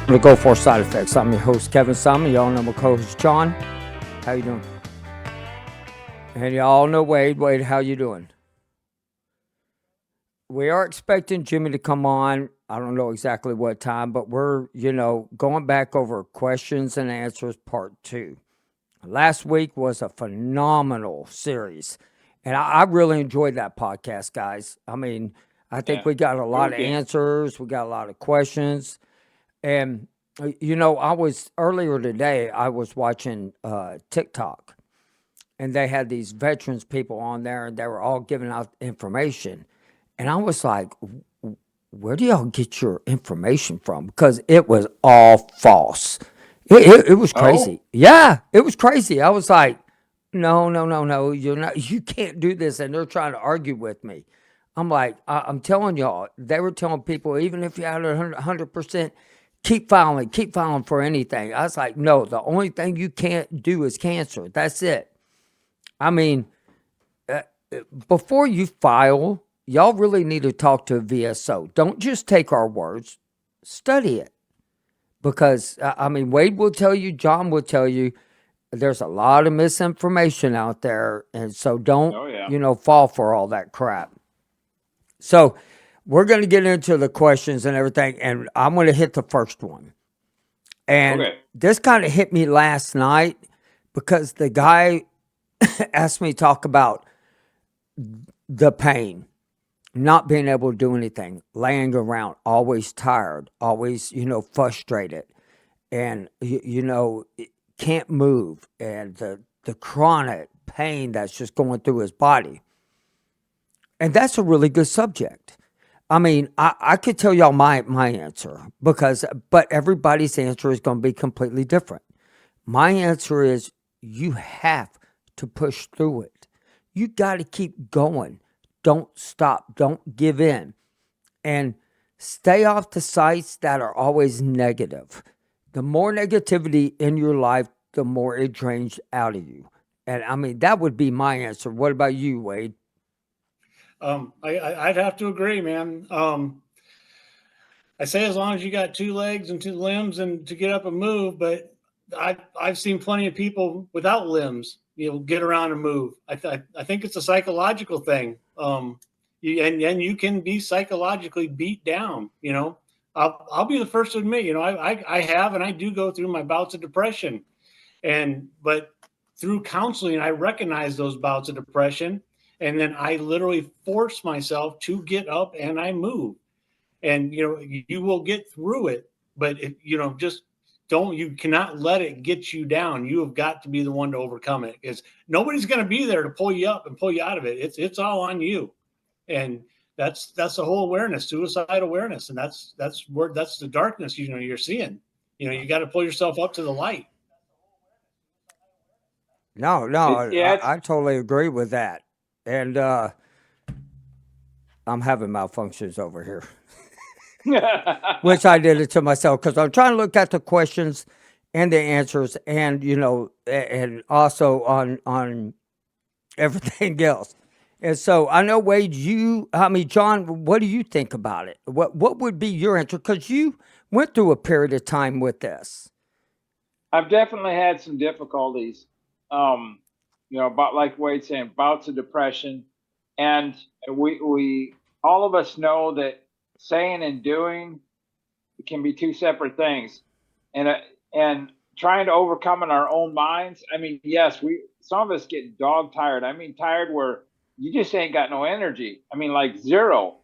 To Go For Side Effects. I'm your host, Kevin Simon. Y'all know my co-host, John. How you doing? And y'all know Wade. Wade, how you doing? We are expecting Jimmy to come on. I don't know exactly what time, but we're, going back over questions and answers part 2. Last week was a phenomenal series, and I really enjoyed that podcast, guys. I mean, I think we got a lot of answers. We got a lot of questions. And, I was earlier today, I was watching TikTok, and they had these veterans people on there, and they were all giving out information. And I was like, where do y'all get your information from? Because it was all false. It was crazy. Oh? Yeah, it was crazy. I was like, no, you can't do this. And they're trying to argue with me. I'm like, I'm telling y'all, they were telling people, even if you had 100%, keep filing for anything. I was like, no, the only thing you can't do is cancer. That's it. I mean, before you file, y'all really need to talk to a VSO. Don't just take our words, study it. Because, Wade will tell you, John will tell you, there's a lot of misinformation out there. And so don't, fall for all that crap. So we're going to get into the questions and everything, and I'm going to hit the first one. And this kind of hit me last night because the guy asked me to talk about the pain, not being able to do anything, laying around, always tired, always, frustrated, and, can't move, and the chronic pain that's just going through his body. And that's a really good subject. I mean, I could tell y'all my answer but everybody's answer is going to be completely different. My answer is you have to push through it. You got to keep going. Don't stop. Don't give in. And stay off the sites that are always negative. The more negativity in your life, the more it drains out of you. And that would be my answer. What about you, Wade? I'd have to agree, man. I say as long as you got 2 legs and 2 limbs and to get up and move, but I've seen plenty of people without limbs, get around and move. I think it's a psychological thing. And you can be psychologically beat down. I'll be the first to admit, I have and I do go through my bouts of depression, but through counseling, I recognize those bouts of depression. And then I literally force myself to get up and I move. And, you will get through it, but just you cannot let it get you down. You have got to be the one to overcome it, because nobody's going to be there to pull you up and pull you out of it. It's all on you. And that's the whole awareness, suicide awareness. And that's the darkness, you're seeing. You got to pull yourself up to the light. No, I totally agree with that. And I'm having malfunctions over here, which I did it to myself because I'm trying to look at the questions and the answers, and and also on everything else. And so I know, Wade, John, what do you think about it? What would be your answer? Because you went through a period of time with this. I've definitely had some difficulties. About like Wade saying, bouts of depression, and we all of us know that saying and doing can be 2 separate things, and trying to overcome in our own minds. Yes, some of us get dog tired. Tired where you just ain't got no energy. Like zero.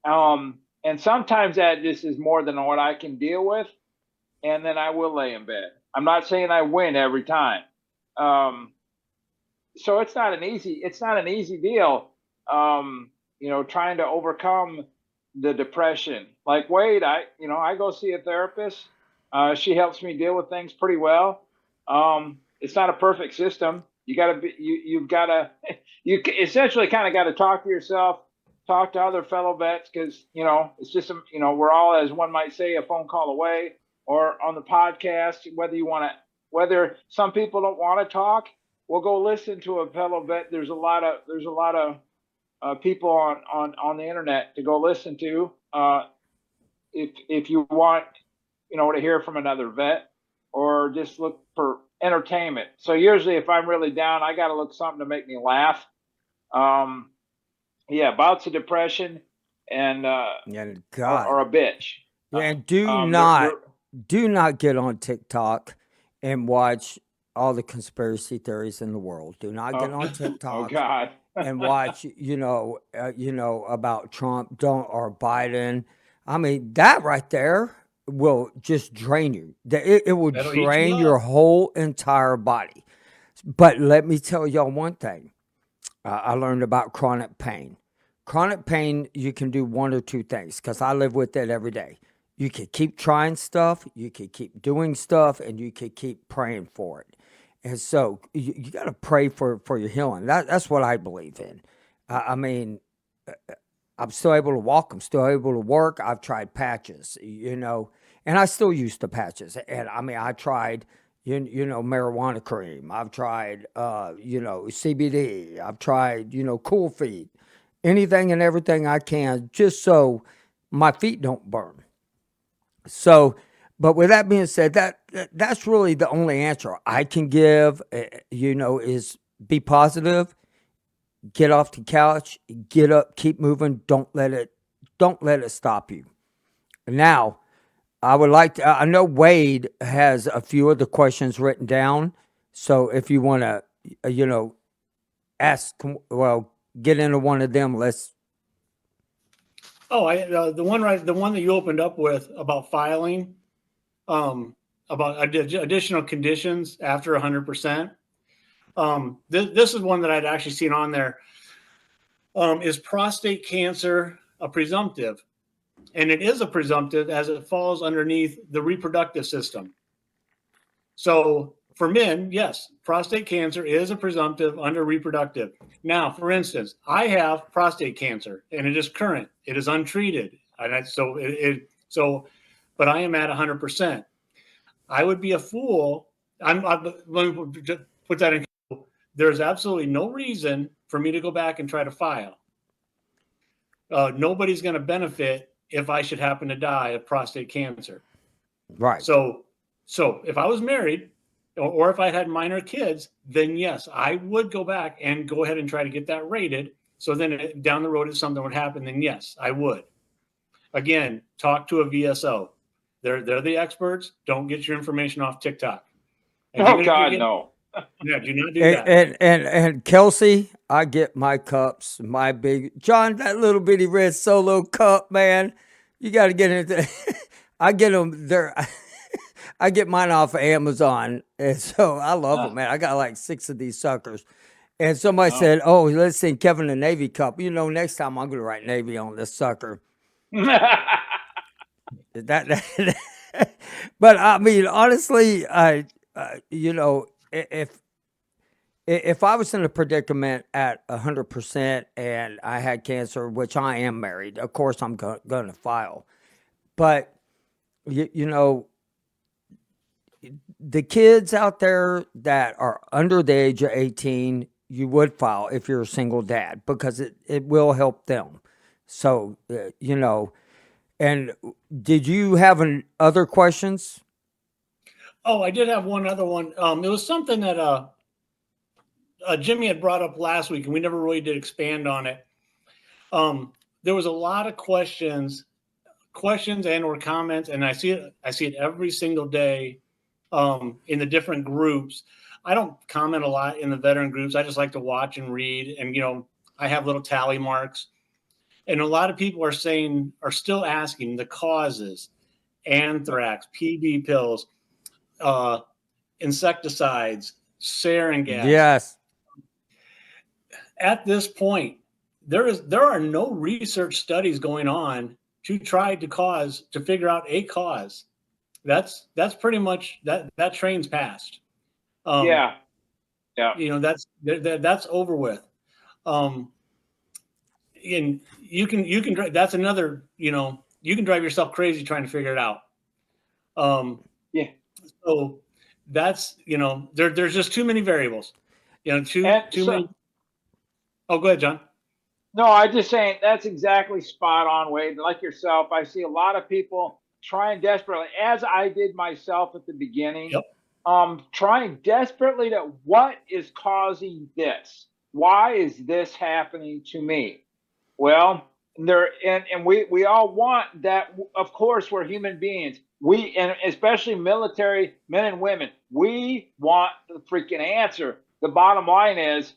And sometimes that just is more than what I can deal with, and then I will lay in bed. I'm not saying I win every time. So it's not an easy deal. Trying to overcome the depression. Like Wade, I go see a therapist. She helps me deal with things pretty well. It's not a perfect system. You essentially kind of got to talk to yourself, talk to other fellow vets, because it's just we're all, as one might say, a phone call away, or on the podcast. Whether some people don't want to talk, we'll go listen to a fellow vet. There's a lot of people on the internet to go listen to. If you want to hear from another vet, or just look for entertainment. So usually if I'm really down, I got to look something to make me laugh. Yeah, bouts of depression and And or God, a bitch. and do They're not get on TikTok and watch all the conspiracy theories in the world. Do not get oh, on oh TikTok God. and watch, about Trump, don't or Biden. I mean, that right there will just drain you. It will That'll eat you drain up. your whole entire body. But let me tell y'all one thing. I learned about chronic pain. Chronic pain, you can do one or two things because I live with it every day. You can keep trying stuff, you can keep doing stuff, and you can keep praying for it. And so you got to pray for your healing. That's what I believe in. I mean, I'm still able to walk. I'm still able to work. I've tried patches, and I still use the patches. And I mean, I tried, marijuana cream. I've tried, CBD. I've tried, cool feet, anything and everything I can, just so my feet don't burn. So, but with that being said, that's really the only answer I can give. Is be positive, get off the couch, get up, keep moving. Don't let it stop you. Now, I would like to. I know Wade has a few of the questions written down, so if you want to, ask, well, get into one of them. Let's. Oh, the one that you opened up with about filing, about additional conditions after 100%. This is one that I'd actually seen on there. Is prostate cancer a presumptive? And it is a presumptive as it falls underneath the reproductive system. So for men, yes, prostate cancer is a presumptive under reproductive. Now, for instance, I have prostate cancer and it is current. It is untreated. And but I am at 100%. I would be a fool. Let me put that in. There's absolutely no reason for me to go back and try to file. Nobody's going to benefit if I should happen to die of prostate cancer. Right. So if I was married or if I had minor kids, then yes, I would go back and go ahead and try to get that rated. So then down the road, if something would happen, then yes, I would. Again, talk to a VSO. They're the experts. Don't get your information off TikTok. And Oh God, no. Yeah, do not do And, that. and Kelsey, I get my cups, my big John, that little bitty red Solo cup, man. You got to get into. I get them there. I get mine off of Amazon, and so I love them, man. I got like 6 of these suckers. And somebody said, "Oh, let's sing Kevin the Navy Cup." Next time I'm gonna write Navy on this sucker. That but I mean, honestly, if I was in a predicament at 100% and I had cancer, which I am married, of course I'm going to file. But the kids out there that are under the age of 18, you would file if you're a single dad because it will help them. So and did you have other questions? Oh, I did have one other one. It was something that Jimmy had brought up last week, and we never really did expand on it. There was a lot of questions and or comments, and I see it every single day in the different groups. I don't comment a lot in the veteran groups. I just like to watch and read, and I have little tally marks. And a lot of people are still asking the causes: anthrax, PB pills, insecticides, sarin gas. Yes. At this point, there are no research studies going on to try to figure out a cause. That's pretty much that train's passed. Yeah. That's over with. And you can that's another, you can drive yourself crazy trying to figure it out. Yeah. So that's, there's just too many variables, too many. Oh, go ahead, John. No, I just saying that's exactly spot on, Wade. Like yourself, I see a lot of people trying desperately, as I did myself at the beginning, Yep. trying desperately to what is causing this? Why is this happening to me? Well, we all want that. Of course, we're human beings. We, and especially military men and women, we want the freaking answer. The bottom line is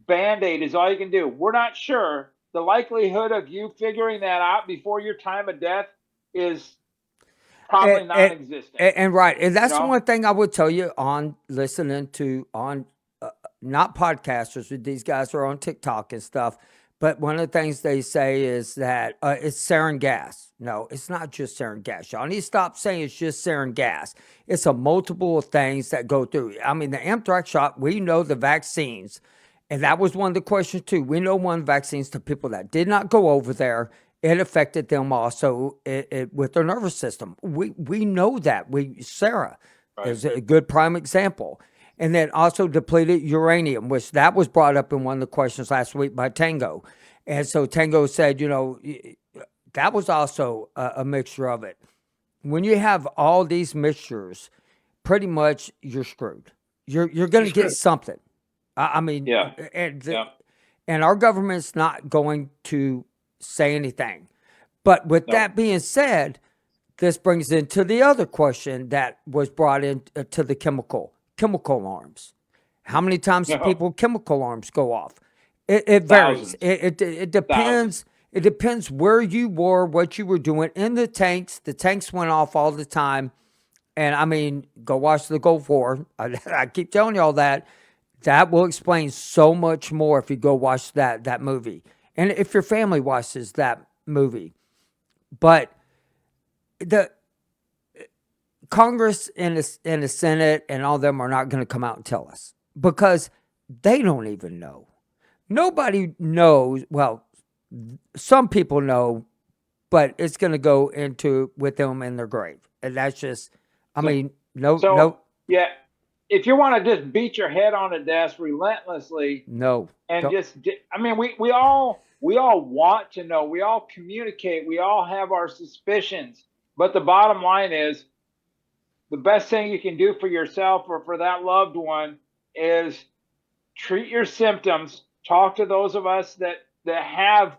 Band-Aid is all you can do. We're not sure. The likelihood of you figuring that out before your time of death is probably non-existent. And right, and that's You know? one thing I would tell you on listening to not podcasters. These guys are on TikTok and stuff. But one of the things they say is that it's sarin gas. No, it's not just sarin gas. Y'all need to stop saying it's just sarin gas. It's a multiple of things that go through. I mean, the anthrax shot, we know the vaccines. And that was one of the questions too. We know one of the vaccines to people that did not go over there, it affected them also with their nervous system. We know that. Sarah is a good prime example. And then also depleted uranium, which that was brought up in one of the questions last week by Tango. And so Tango said, that was also a mixture of it. When you have all these mixtures, pretty much you're screwed. You're going to get something. I mean, Yeah. And our government's not going to say anything. But with that being said, this brings into the other question that was brought in to the chemical alarms. How many times do people chemical alarms go off? It varies. It depends. Thousands. It depends where you were, what you were doing in the tanks. The tanks went off all the time. And I mean, go watch the Gulf War. I keep telling y'all that. That will explain so much more if you go watch that movie. And if your family watches that movie. But the Congress and the Senate and all of them are not going to come out and tell us because they don't even know. Nobody knows. Well, some people know, but it's going to go into with them in their grave. And that's just, no. Yeah. If you want to just beat your head on a desk relentlessly, and we all want to know. We all communicate. We all have our suspicions. But the bottom line is, the best thing you can do for yourself or for that loved one is treat your symptoms. Talk to those of us that have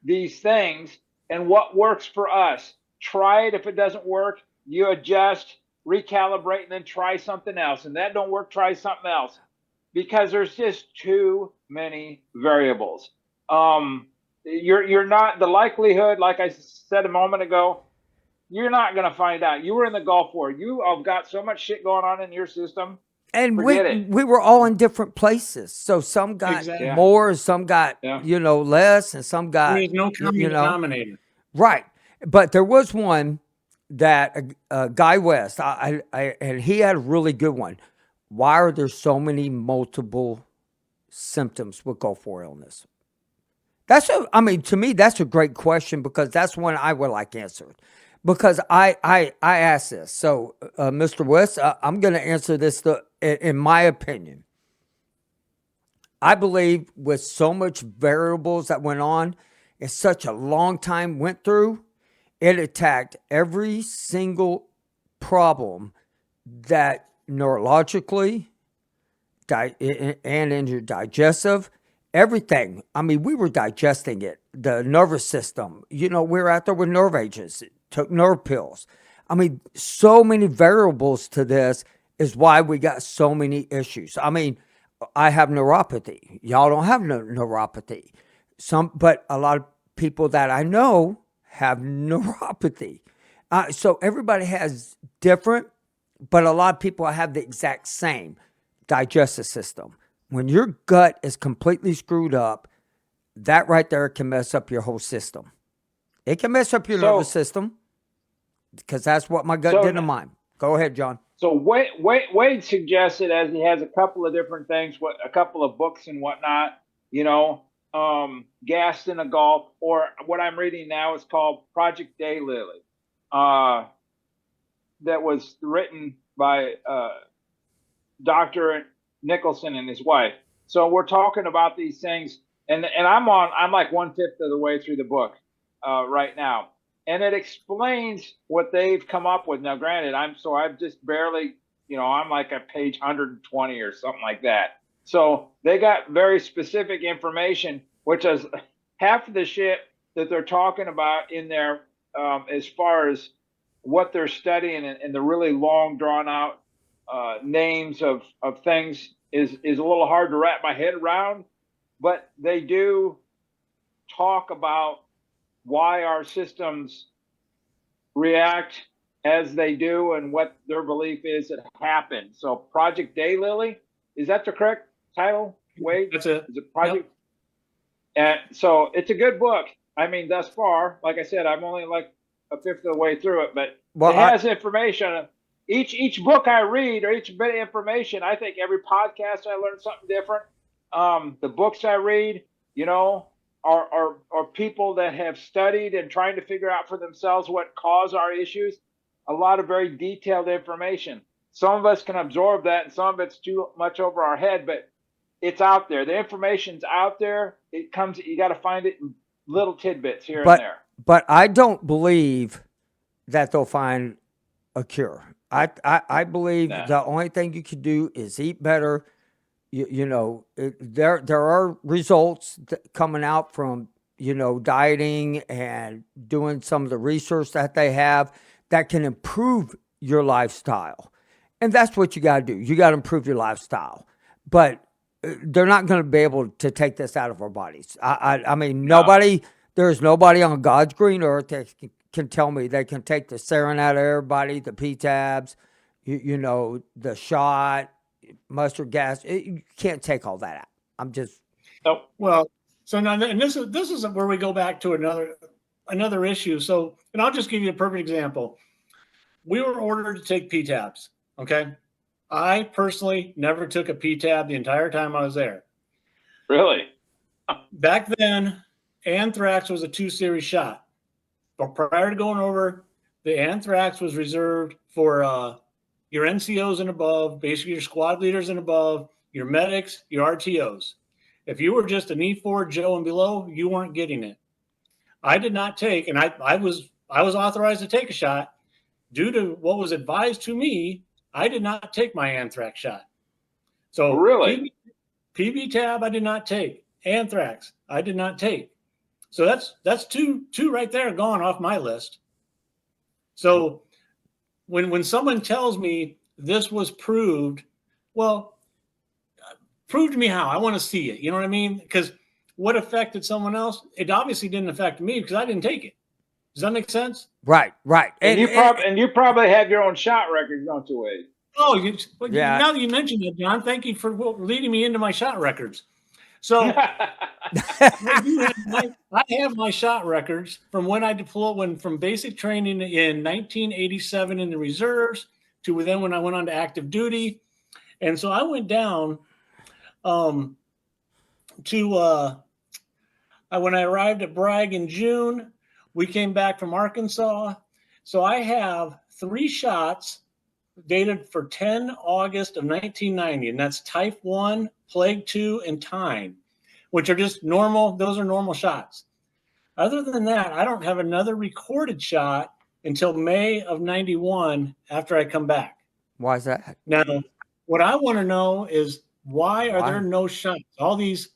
these things and what works for us. Try it. If it doesn't work, you adjust, recalibrate, and then try something else. And that don't work, try something else. Because there's just too many variables. You're not, the likelihood, like I said a moment ago, you're not going to find out. You were in the Gulf War. You have got so much shit going on in your system. And we were all in different places. So some got more, some got, less, and some got, there's no common denominator. Right. But there was one that Guy West, and he had a really good one. Why are there so many multiple symptoms with Gulf War illness? To me, that's a great question because that's one I would like answered. Because I asked this. So, Mr. West, I'm going to answer this in my opinion. I believe with so much variables that went on, and such a long time went through, it attacked every single problem that neurologically and in your digestive, everything. I mean, we were digesting it. The nervous system, we were out there with nerve agents, took nerve pills. I mean, so many variables to this is why we got so many issues. I mean, I have neuropathy. Y'all don't have neuropathy. But a lot of people that I know have neuropathy. So everybody has different, but a lot of people have the exact same digestive system. When your gut is completely screwed up, that right there can mess up your whole system. It can mess up your nervous system because that's what my gut did to mine. Go ahead, John. So Wade suggested, as he has a couple of different things, a couple of books and whatnot, Gassed in a Gulf, or what I'm reading now is called Project Daylily, that was written by Dr. Nicholson and his wife. So we're talking about these things, and I'm like 1/5 of the way through the book right now. and it explains what they've come up with. Now, granted, I've just barely, I'm like at page 120 or something like that. So they got very specific information, which is half of the shit that they're talking about in there, as far as what they're studying and the really long drawn out names of things is a little hard to wrap my head around, but they do talk about why our systems react as they do and what their belief is that happened. So Project Daylily, is that the correct title, Wade? That's it. Is it Project? Yep. And so it's a good book. I mean, thus far, like I said, I'm only like a fifth of the way through it, but it has information. Each book I read or each bit of information, I think every podcast I learn something different. The books I read, are people that have studied and trying to figure out for themselves what cause our issues. A lot of very detailed information. Some of us can absorb that, and some of it's too much over our head, but it's out there. The information's out there. You got to find it in little tidbits here and there. But I don't believe that they'll find a cure. I believe the only thing you can do is eat better. There are results coming out from, dieting and doing some of the research that they have that can improve your lifestyle. And that's what you got to do. You got to improve your lifestyle. But they're not going to be able to take this out of our bodies. I mean, there's nobody on God's green earth that can tell me they can take the sarin out of everybody, the P-tabs, the shot, mustard gas. You can't take all that out. I'm just. Oh, well, so now, and this is where we go back to another issue. So, and I'll just give you a perfect example. We were ordered to take P-tabs. Okay. I personally never took a P-tab the entire time I was there. Really? Back then, anthrax was a 2-series shot. But prior to going over, the anthrax was reserved for your NCOs and above, basically your squad leaders and above, your medics, your RTOs. If you were just an E4 Joe and below, you weren't getting it. I did not take, and I was authorized to take a shot. Due to what was advised to me, I did not take my anthrax shot. So really, PB tab I did not take. Anthrax I did not take. So that's two right there gone off my list. So when someone tells me this was proved, well, prove to me how. I want to see it. You know what I mean? Because what affected someone else, it obviously didn't affect me because I didn't take it. Does that make sense? Right. And you probably have your own shot records, don't you, Wade? Oh, yeah. Now that you mentioned it, John, thank you for leading me into my shot records. So I have my shot records from when I deployed, from basic training in 1987 in the reserves to then when I went on to active duty. And so I went down when I arrived at Bragg in June. We came back from Arkansas. So I have 3 shots dated for 10 August of 1990, and that's type 1, plague 2, and tyne, which are just normal. Those are normal shots. Other than that, I don't have another recorded shot until May of 91 after I come back. Why is that? Now, what I want to know is why are there no shots? All these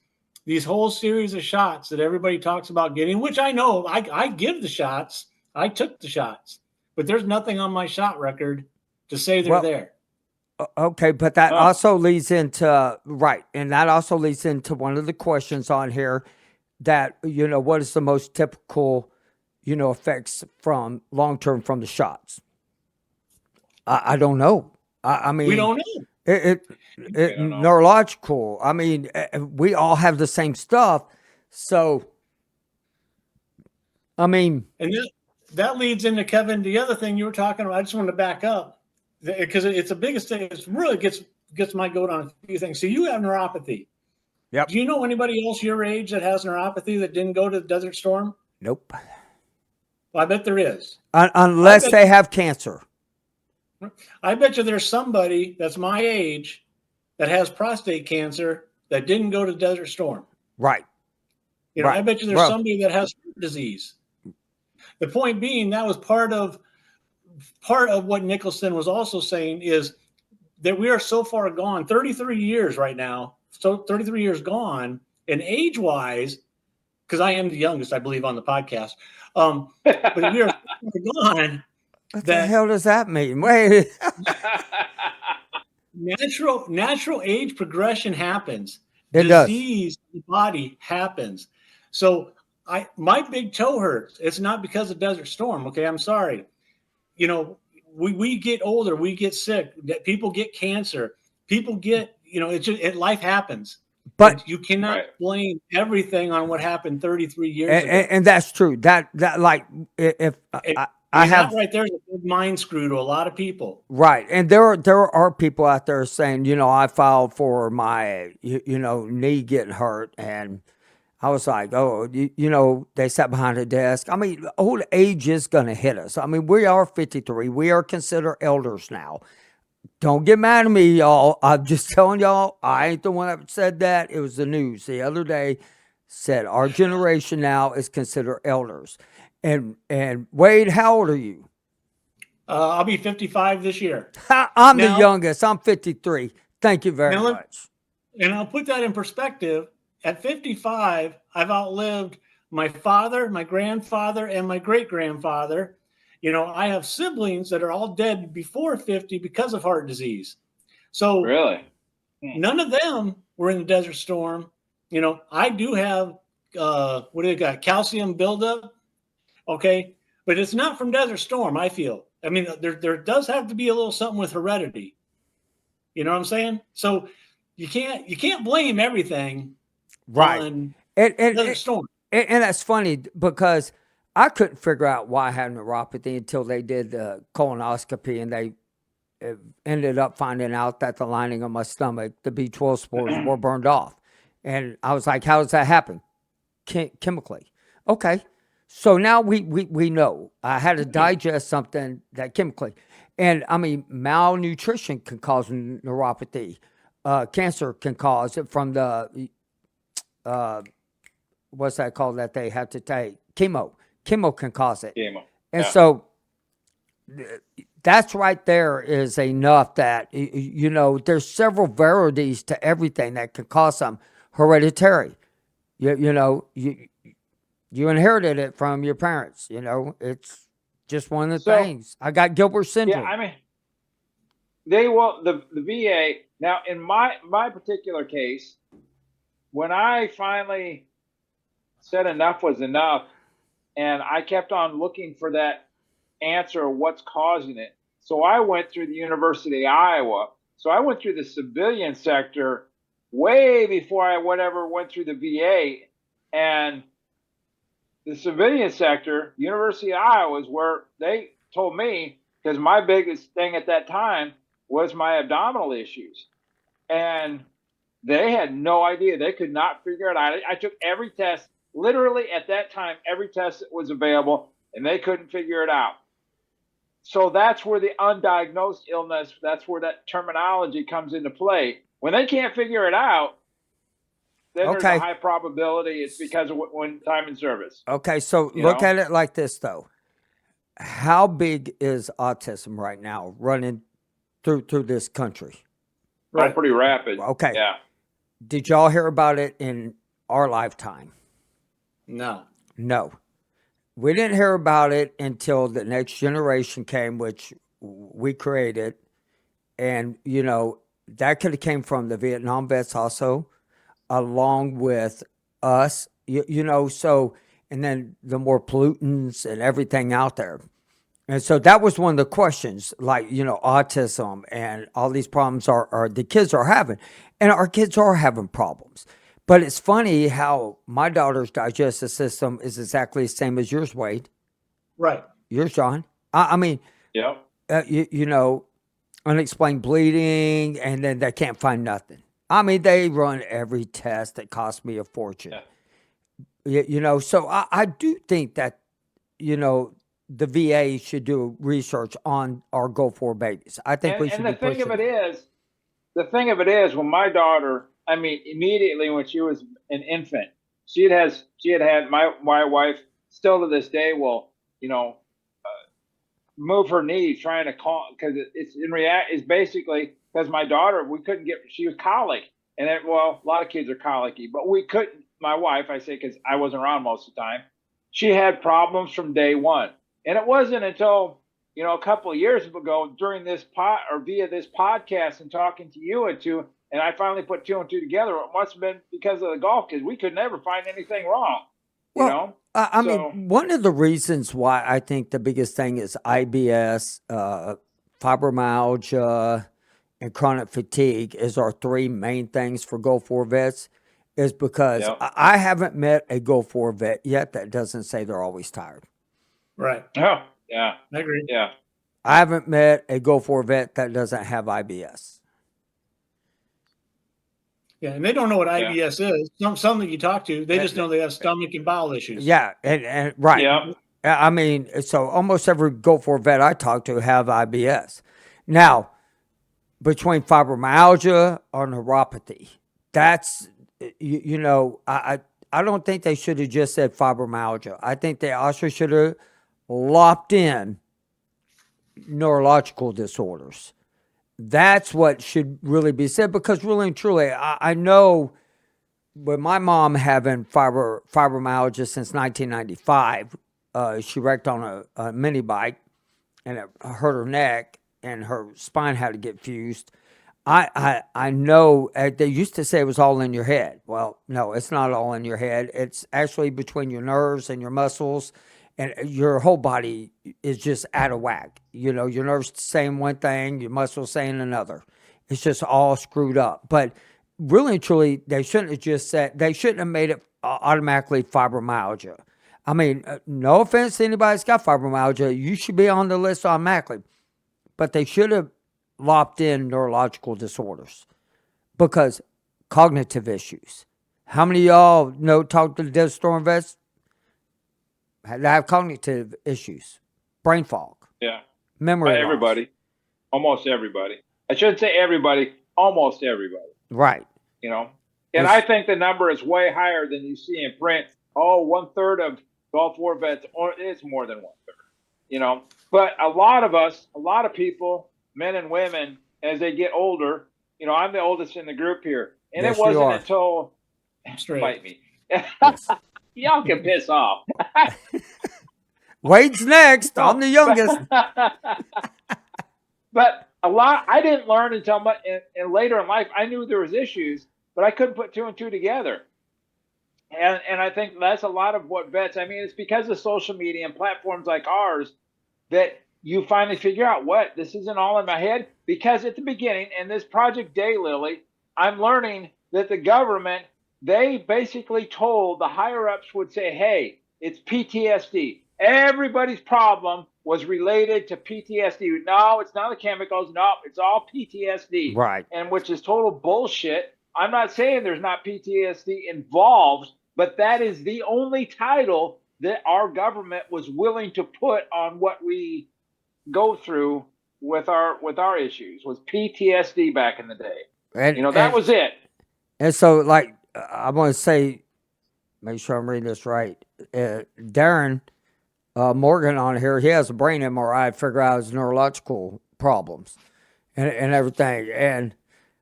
whole series of shots that everybody talks about getting, which I know I give the shots. I took the shots, but there's nothing on my shot record to say they're there. Okay, but that also leads into, and that also leads into one of the questions on here that, what is the most typical, effects from long-term from the shots? I don't know. I mean, we don't know. Neurological. I mean, we all have the same stuff. So, I mean. And that leads into, Kevin, the other thing you were talking about. I just wanted to back up because it's the biggest thing. It really gets my goat on a few things. So you have neuropathy. Yep. Do you know anybody else your age that has neuropathy that didn't go to the Desert Storm? Nope. Well, I bet there is. Unless they have cancer. I bet you there's somebody that's my age that has prostate cancer that didn't go to Desert Storm. Right. I bet you there's somebody that has heart disease. The point being, that was part of what Nicholson was also saying, is that we are so far gone, 33 years right now, so 33 years gone, and age-wise, because I am the youngest, I believe, on the podcast, but we are gone What the that hell does that mean? Wait. natural age progression happens. It does. Disease in the body happens. So my big toe hurts. It's not because of Desert Storm. Okay, I'm sorry. You know, we get older, we get sick. People get cancer. People get, it's just life happens. But you cannot Right. blame everything on what happened 33 years ago. and that's true. That like if I that have right there is a big mind screw to a lot of people. right, and there are people out there saying, I filed for my knee getting hurt, and I was like, oh, they sat behind a desk. I mean, old age is going to hit us. I mean, we are 53. We are considered elders now. Don't get mad at me, y'all. I'm just telling y'all, I ain't the one that said that. It was the news the other day said our generation now is considered elders. And Wade, how old are you? I'll be 55 this year. I'm the youngest. I'm 53. Thank you very much. And I'll put that in perspective. At 55, I've outlived my father, my grandfather, and my great-grandfather. I have siblings that are all dead before 50 because of heart disease. So really, none of them were in the Desert Storm. I do have what do they got? Calcium buildup. Okay, but it's not from Desert Storm. I feel. I mean, there does have to be a little something with heredity. You know what I'm saying? So you can't blame everything on Desert Storm. And that's funny because I couldn't figure out why I had neuropathy until they did the colonoscopy, and they ended up finding out that the lining of my stomach, the B12 spores, were burned off. And I was like, how does that happen? Chemically. Okay. So now we know. I had to digest something that chemically. And I mean, malnutrition can cause neuropathy. Cancer can cause it from the, what's that called that they have to take? Chemo. Chemo can cause it. Chemo. And so that's right there is enough that, there's several varieties to everything that can cause some hereditary. You inherited it from your parents. It's just one of the things. I got Gilbert syndrome. Yeah, I mean, they will the VA now in my particular case, when I finally said enough was enough, and I kept on looking for that answer of what's causing it. So I went through the University of Iowa. So I went through the civilian sector way before I went through the VA. And the civilian sector, University of Iowa, is where they told me, because my biggest thing at that time was my abdominal issues. And they had no idea. They could not figure it out. I took every test, literally at that time, every test that was available, and they couldn't figure it out. So that's where the undiagnosed illness, that's where that terminology comes into play. When they can't figure it out, then there's a high probability it's because of when time in service. Okay, so look at it like this, though. How big is autism right now running through this country? Right. Oh, pretty rapid. Okay. Yeah. Did y'all hear about it in our lifetime? No. We didn't hear about it until the next generation came, which we created. And, that could have came from the Vietnam vets also, along with us, so, and then the more pollutants and everything out there. And so that was one of the questions, like, autism and all these problems are the kids are having. And our kids are having problems. But it's funny how my daughter's digestive system is exactly the same as yours, Wade. Right. Yours, John. I mean, yeah. Unexplained bleeding, and then they can't find nothing. I mean, they run every test that cost me a fortune. Yeah. So I do think that, the VA should do research on our Go4 babids. I think we should be pushing. The thing of it is, when my daughter, I mean, immediately when she was an infant, she had had my wife still to this day will, move her knees trying to call, because it's basically because my daughter, we couldn't get, she was colic, and a lot of kids are colicky, but we couldn't, my wife, I say, because I wasn't around most of the time, she had problems from day one. And it wasn't until, a couple of years ago during this via this podcast and talking to you and I finally put two and two together. It must have been because of the golf, because we could never find anything wrong. I mean, one of the reasons why I think the biggest thing is IBS, fibromyalgia, and chronic fatigue is our three main things for Gulf War vets, is because I haven't met a Gulf War vet yet that doesn't say they're always tired. Right. Oh, yeah. I agree. Yeah. I haven't met a Gulf War vet that doesn't have IBS. Yeah, and they don't know what IBS is. Some that you talk to, they just know they have stomach and bowel issues. Yeah, and right. Yeah. I mean, so almost every Gulf War vet I talk to have IBS. Now, between fibromyalgia or neuropathy, that's, I don't think they should have just said fibromyalgia. I think they also should have lopped in neurological disorders. That's what should really be said, because really and truly, I know with my mom having fibromyalgia since 1995, she wrecked on a mini bike and it hurt her neck and her spine had to get fused. I know they used to say it was all in your head. Well, no, it's not all in your head. It's actually between your nerves and your muscles, and your whole body is just out of whack. Your nerves saying one thing, your muscles saying another. It's just all screwed up. But really and truly, they shouldn't have made it automatically fibromyalgia. I mean, no offense to anybody that's got fibromyalgia, you should be on the list automatically. But they should have lopped in neurological disorders, because cognitive issues. How many of y'all talk to the Desert Storm vets that have cognitive issues, brain fog, memory loss? Everybody, almost everybody. I shouldn't say everybody, almost everybody. Right. And I think the number is way higher than you see in print. 1/3 of Gulf War vets, or it's more than 1/3. But a lot of people, men and women, as they get older, I'm the oldest in the group here, and yes, it wasn't until fight me. Yes. Y'all can piss off. Wade's next. I'm the youngest. But I didn't learn until and later in life. I knew there was issues, but I couldn't put two and two together. And I think that's a lot of what vets. I mean, it's because of social media and platforms like ours that you finally figure out what this isn't all in my head. Because at the beginning, in this Project Daylily, I'm learning that the government, they basically told the higher ups would say, hey, it's PTSD. Everybody's problem was related to PTSD. No, it's not the chemicals. No, it's all PTSD. Right. And which is total bullshit. I'm not saying there's not PTSD involved, but that is the only title that our government was willing to put on what we go through with our issues, was PTSD back in the day. That was it. And so, I want to say, make sure I'm reading this right. Darren Morgan on here, he has a brain MRI to figure out his neurological problems and everything. And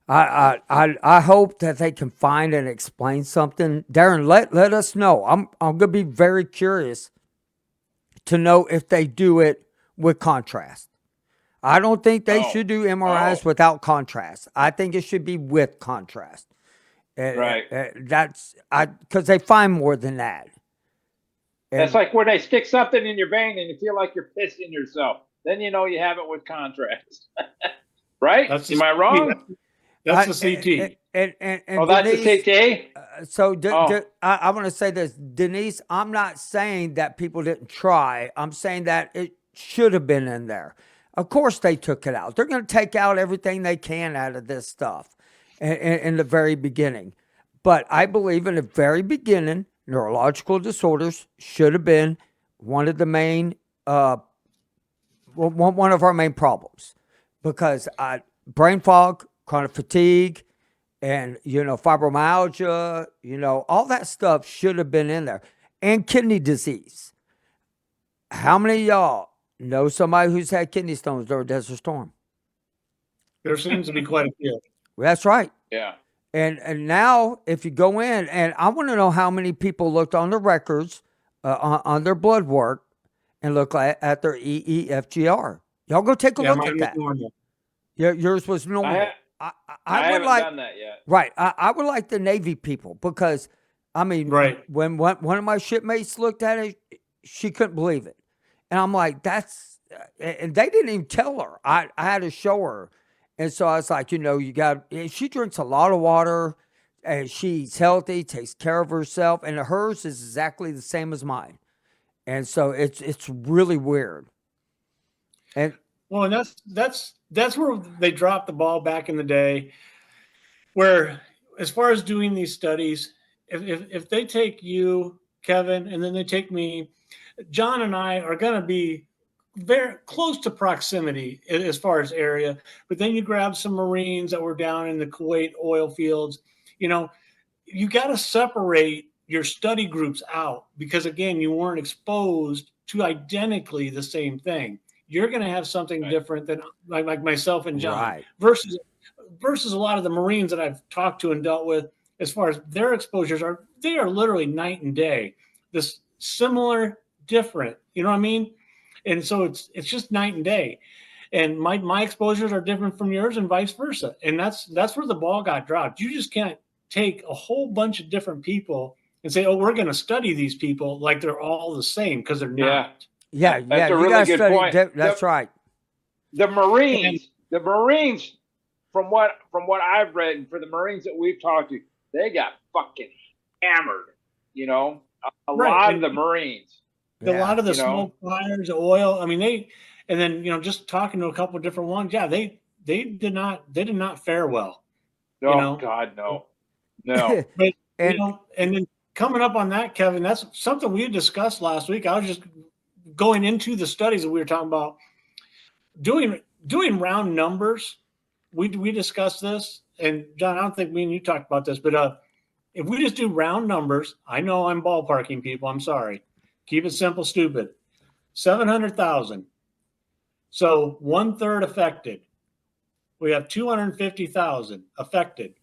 I hope that they can find and explain something. Darren, let us know. I'm going to be very curious to know if they do it with contrast. I don't think they should do MRIs without contrast. I think it should be with contrast. Right. That's because they find more than that. That's like when they stick something in your vein and you feel like you're pissing yourself. Then you know you have it with contrast. Right? Am I wrong? That's the CT. And that's the CT? So I want to say this, Denise, I'm not saying that people didn't try. I'm saying that it should have been in there. Of course they took it out. They're going to take out everything they can out of this stuff in the very beginning. But I believe in the very beginning, neurological disorders should have been one of the main, one of our main problems. Because brain fog, chronic fatigue, and, fibromyalgia, all that stuff should have been in there. And kidney disease. How many of y'all know somebody who's had kidney stones during Desert Storm? There seems to be quite a few. Well, that's right. Yeah. And now, if you go in, and I want to know how many people looked on the records, on their blood work, and look at their EEFGR. Y'all go take a Yeah, look mine at was that. normal. Yours was normal. I I would haven't like, done that yet. right. I would like the Navy people, because, I mean, Right. when one of my shipmates looked at it, she couldn't believe it, and I'm like, that's, and they didn't even tell her. I had to show her, and so I was like, you got. And she drinks a lot of water, and she's healthy, takes care of herself, and hers is exactly the same as mine, and so it's really weird, and Well, and that's where they dropped the ball back in the day. Where, as far as doing these studies, if they take you, Kevin, and then they take me, John and I are going to be very close to proximity as far as area. But then you grab some Marines that were down in the Kuwait oil fields. You know, you got to separate your study groups out, because again, you weren't exposed to identically the same thing. You're going to have something different than like myself and John, right. versus a lot of the Marines that I've talked to and dealt with. As far as their exposures are, they are literally night and day. This similar, different. You know what I mean? And so it's just night and day. And my exposures are different from yours, and vice versa. And that's where the ball got dropped. You just can't take a whole bunch of different people and say, "Oh, we're going to study these people like they're all the same," because they're not. Yeah, That's a you really got to good study. point. That's right. The And Marines, from what I've read, and for the Marines that we've talked to, they got fucking hammered. You know, a right, lot of and the Marines. a lot of the You know? smoke fires, oil. I mean, and then just talking to a couple of different ones. Yeah, they did not fare well. Oh God, no. But And and then coming up on that, Kevin, that's something we discussed last week. I was just going into the studies that we were talking about, doing round numbers. We discussed this, and John, I don't think me and you talked about this, but if we just do round numbers, I know I'm ballparking people. I'm sorry. Keep it simple, stupid. 700,000. So 1/3 affected. We have 250,000 affected.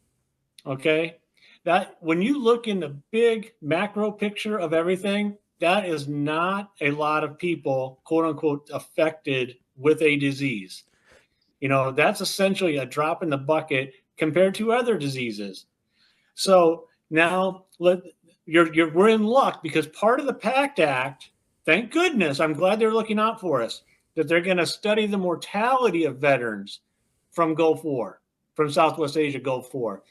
Okay. That, when you look in the big macro picture of everything, that is not a lot of people, quote unquote, affected with a disease. That's essentially a drop in the bucket compared to other diseases. So now we're in luck, because part of the PACT Act, thank goodness, I'm glad they're looking out for us, that they're going to study the mortality of veterans from Gulf War, from Southwest Asia Gulf War.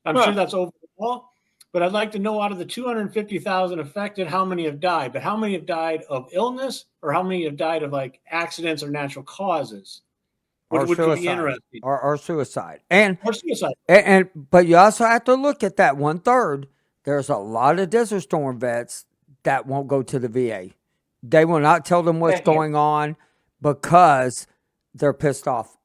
I'm sure that's overall, but I'd like to know, out of the 250,000 affected, how many have died, but how many have died of illness, or how many have died of like accidents or natural causes, which would be interesting. Or suicide. And Or suicide. but you also have to look at that 1/3. There's a lot of Desert Storm vets that won't go to the VA. They will not tell them what's going on, because they're pissed off.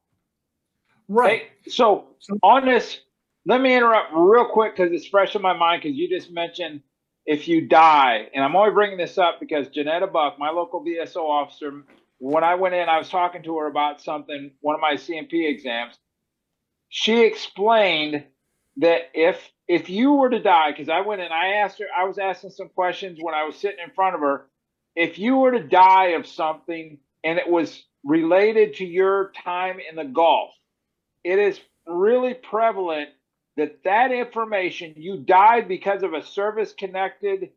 Right. Hey, so on this, let me interrupt real quick, because it's fresh in my mind, because you just mentioned if you die. And I'm only bringing this up because Janetta Buck, my local VSO officer, when I went in, I was talking to her about something, one of my CMP exams. She explained that if you were to die, because I went in, I was asking some questions when I was sitting in front of her. If you were to die of something and it was related to your time in the Gulf, it is really prevalent that information, you died because of a service-connected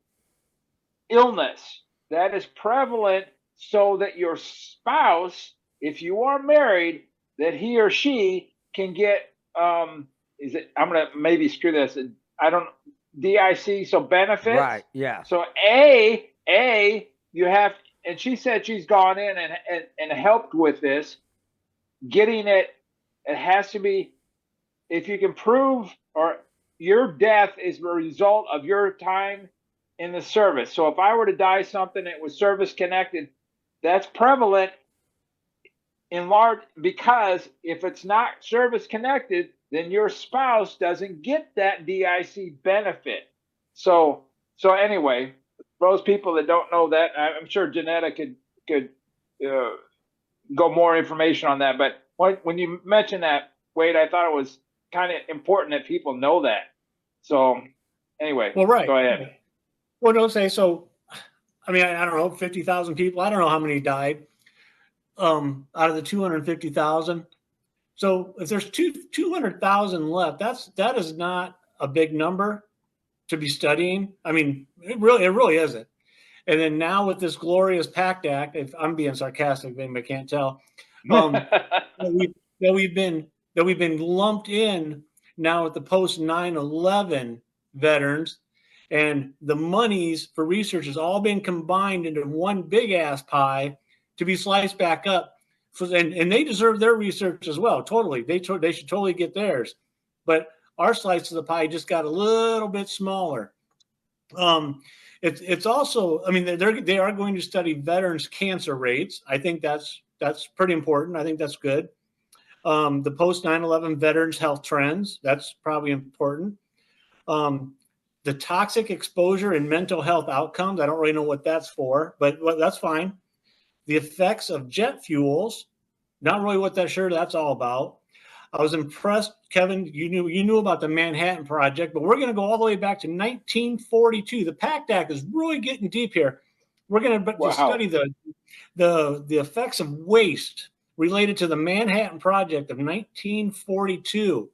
illness, that is prevalent, so that your spouse, if you are married, that he or she can get, I'm going to maybe screw this, I don't, DIC, so benefits. Right, yeah. So you have, and she said she's gone in and helped with this, getting it has to be, if you can prove, or your death is a result of your time in the service. So if I were to die something that was service connected, that's prevalent in large, because if it's not service connected, then your spouse doesn't get that DIC benefit. So anyway, for those people that don't know that, I'm sure Janetta could go more information on that. But when you mentioned that, Wade, I thought it was kind of important that people know that. So anyway, Well, right. go ahead. Well, don't say so. I mean, I don't know, 50,000 people. I don't know how many died out of the 250,000. So if there's 200,000 left, that is not a big number to be studying. I mean, it really isn't. And then now with this glorious PACT Act, if I'm being sarcastic, anybody can't tell, that we've been lumped in now with the post 9/11 veterans, and the monies for research has all been combined into one big ass pie to be sliced back up. And they deserve their research as well. Totally, they should totally get theirs. But our slice of the pie just got a little bit smaller. It's also, I mean, they are going to study veterans' cancer rates. I think that's pretty important. I think that's good. The post 9/11 veterans' health trends, that's probably important. The toxic exposure and mental health outcomes, I don't really know what that's for, but that's fine. The effects of jet fuels, not really what that's all about. I was impressed, Kevin. You knew about the Manhattan Project, but we're going to go all the way back to 1942. The PACT Act is really getting deep here. We're going to study the effects of waste related to the Manhattan Project of 1942.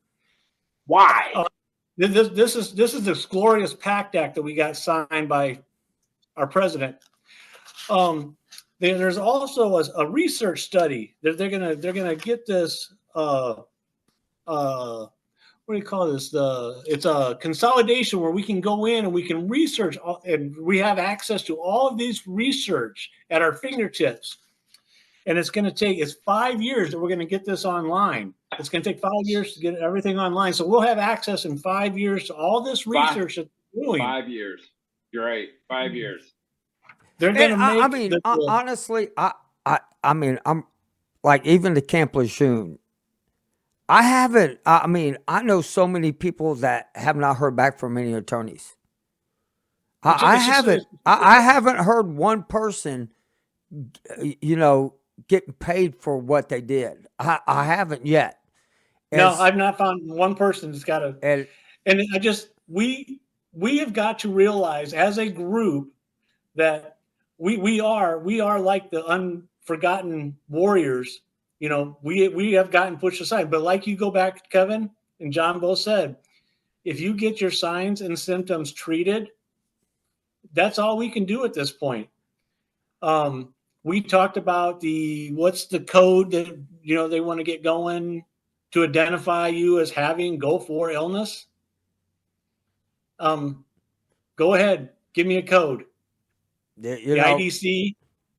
Why? This is this glorious PACT Act that we got signed by our president. There's also a research study that they're gonna get this. What do you call this? It's a consolidation where we can go in and we can research, and we have access to all of these research at our fingertips. And it's 5 years that we're going to get this online. It's going to take 5 years to get everything online. So we'll have access in 5 years to all this research that they're doing. 5 years. You're right. 5 years. They're going to make. I mean, honestly, I mean, I'm like, even the Camp Lejeune. I haven't. I mean, I know so many people that have not heard back from any attorneys. I haven't heard one person, getting paid for what they did. I haven't yet. No, I've not found one person that's got a. And I just we have got to realize as a group that we are like the unforgotten warriors. We have gotten pushed aside. But like you go back, Kevin and John both said, if you get your signs and symptoms treated, that's all we can do at this point. We talked about what's the code that they want to get going to identify you as having Go4 illness. Go ahead, give me a code. The IDC.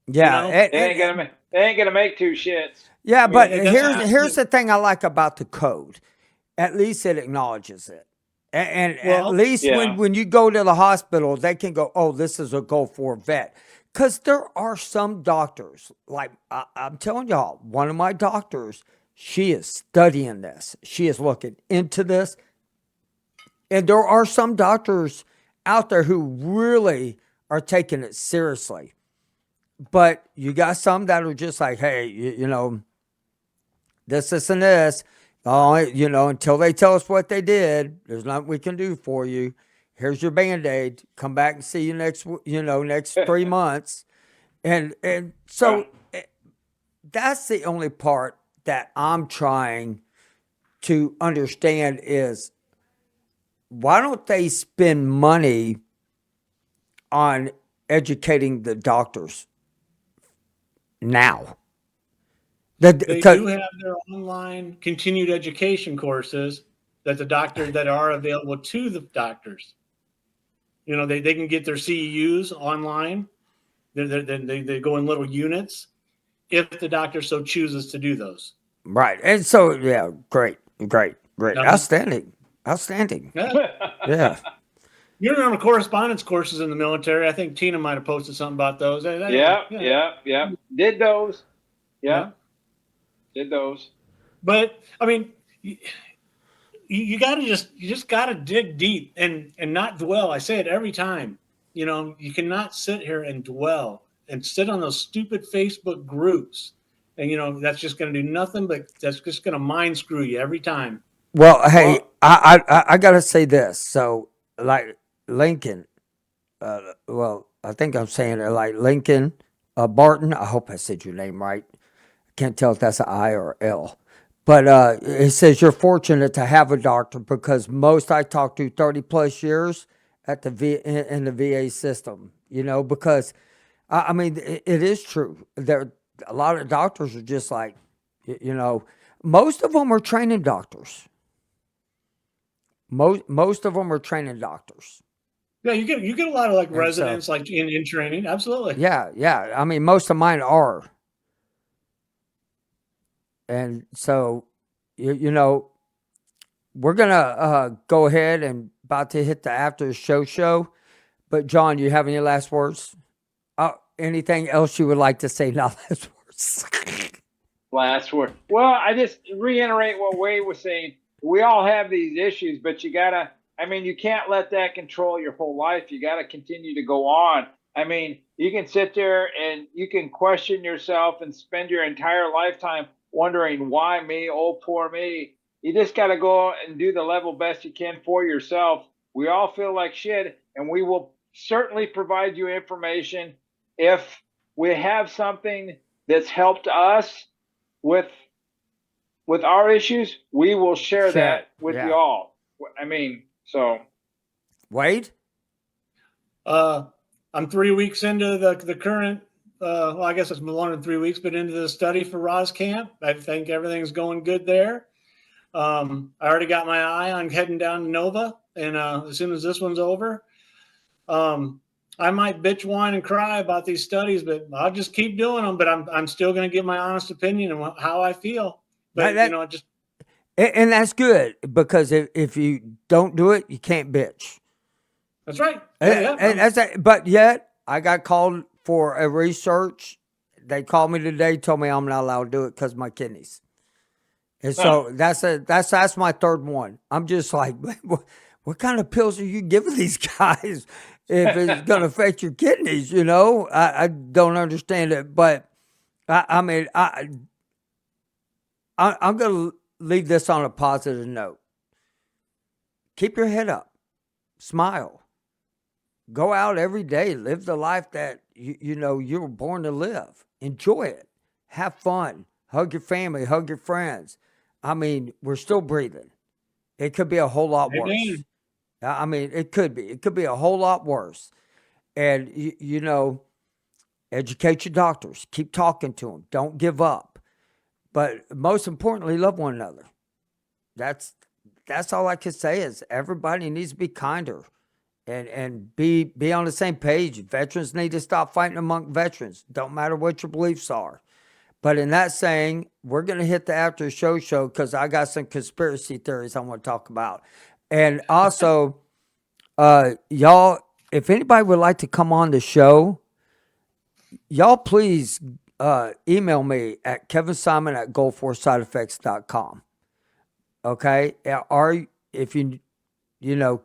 Yeah, they ain't gonna make two shits. Yeah, but here's the thing I like about the code. At least it acknowledges it. And at least when you go to the hospital, they can go, oh, this is a Go4 vet. Because there are some doctors, like I'm telling y'all, one of my doctors, she is studying this. She is looking into this. And there are some doctors out there who really are taking it seriously. But you got some that are just like, hey, this, and this. Until they tell us what they did, there's nothing we can do for you. Here's your Band-Aid. Come back and see you next 3 months. And so that's the only part that I'm trying to understand is, why don't they spend money on educating the doctors now? They do have their online continued education courses that are available to the doctors. They can get their CEUs online. They go in little units if the doctor so chooses to do those. Right. And so, yeah, great. Outstanding. Yeah. You remember correspondence courses in the military? I think Tina might have posted something about those. Yeah. Did those. Yeah. Did those. But I mean, you just gotta dig deep and not dwell. I say it every time. You cannot sit here and dwell and sit on those stupid Facebook groups. And, you know, that's just going to do nothing, but that's just going to mind screw you every time. Well, hey, Well, I gotta say this. So, like Lincoln, well, I think I'm saying it like Lincoln Barton. I hope I said your name right. Can't tell if that's an I or L. But it says you're fortunate to have a doctor because most I talked to 30 plus years at the in the VA system, you know, because I mean, it is true. There, a lot of doctors are just like, you know, most of them are training doctors. Most of them are training doctors. Yeah, you get a lot of like And so, residents like in training. Absolutely. yeah. I mean, most of mine are. And so, you know, we're going to go ahead and about to hit the after show. But, John, you have any last words? Anything else you would like to say? Not last words. last word. Well, I just reiterate what Wade was saying. We all have these issues, but you gotta, I mean, you can't let that control your whole life. You gotta continue to go on. I mean, you can sit there and you can question yourself and spend your entire lifetime wondering why me, oh poor me. You just gotta go and do the level best you can for yourself. We all feel like shit, and we will certainly provide you information if we have something that's helped us with our issues, we will share Sure. that with Yeah. you all. I mean, so Wade? I'm 3 weeks into the current. Well, I guess it's longer than 3 weeks, but into the study for Roz Camp. I think everything's going good there. I already got my eye on heading down to Nova, and as soon as this one's over, I might bitch, whine, and cry about these studies, but I'll just keep doing them. But I'm still going to give my honest opinion and how I feel. But you know, just And that's good because if you don't do it, you can't bitch. that's right. Yeah. And that's that. But yet, I got called for a research. They called me today, told me I'm not allowed to do it because of my kidneys. And so that's my third one. I'm just like, what kind of pills are you giving these guys if it's going to affect your kidneys? You know, I don't understand it. But I mean, I'm going to leave this on a positive note. Keep your head up, smile, go out every day, live the life that you know you were born to live. Enjoy it, have fun, hug your family, hug your friends. I mean, we're still breathing. It could be a whole lot worse. Amen. I mean, it could be. It could be a whole lot worse. And you know, educate your doctors. Keep talking to them. Don't give up. But most importantly, love one another. That's all I can say is everybody needs to be kinder and be on the same page. Veterans need to stop fighting among veterans. Don't matter what your beliefs are. But in that saying, we're going to hit the after show because I got some conspiracy theories I want to talk about. And also, y'all, if anybody would like to come on the show, y'all please email me at kevinsimon@goal4sideeffects.com. Okay? Or if you know,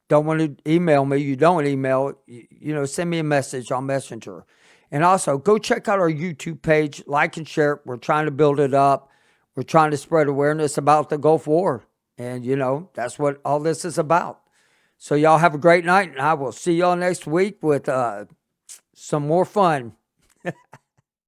don't want to email me, you don't email, you know, send me a message on Messenger. And also, go check out our YouTube page, like and share it. We're trying to build it up. We're trying to spread awareness about the Gulf War. And, you know, that's what all this is about. So, y'all have a great night, and I will see y'all next week with some more fun.